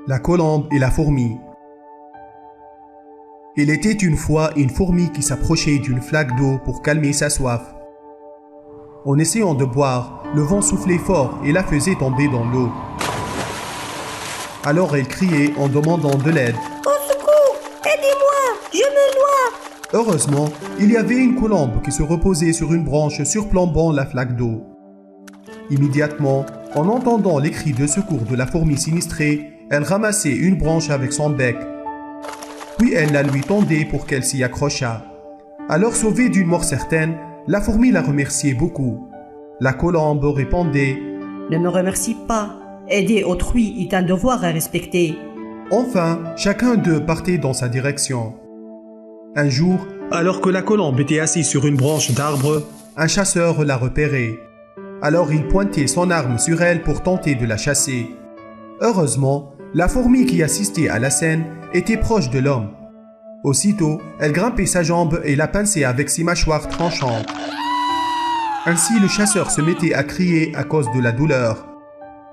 La colombe et la fourmi. Il était une fois une fourmi qui s'approchait d'une flaque d'eau pour calmer sa soif. En essayant de boire, le vent soufflait fort et la faisait tomber dans l'eau. Alors elle criait en demandant de l'aide. Au secours! Aidez-moi! Je me noie! Heureusement, il y avait une colombe qui se reposait sur une branche surplombant la flaque d'eau. Immédiatement, en entendant les cris de secours de la fourmi sinistrée, elle ramassait une branche avec son bec. Puis elle la lui tendait pour qu'elle s'y accrochât. Alors sauvée d'une mort certaine, la fourmi la remerciait beaucoup. La colombe répondait « Ne me remercie pas. Aider autrui est un devoir à respecter. » Enfin, chacun d'eux partait dans sa direction. Un jour, alors que la colombe était assise sur une branche d'arbre, un chasseur la repérait. Alors il pointait son arme sur elle pour tenter de la chasser. Heureusement, la fourmi qui assistait à la scène était proche de l'homme. Aussitôt, elle grimpait sa jambe et la pinçait avec ses mâchoires tranchantes. Ainsi, le chasseur se mettait à crier à cause de la douleur.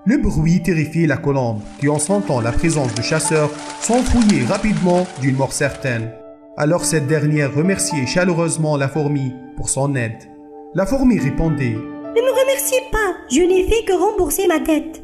Le bruit terrifiait la colombe, qui en sentant la présence du chasseur, s'enfouillait rapidement d'une mort certaine. Alors cette dernière remerciait chaleureusement la fourmi pour son aide. La fourmi répondait « Ne me remerciez pas, je n'ai fait que rembourser ma dette. »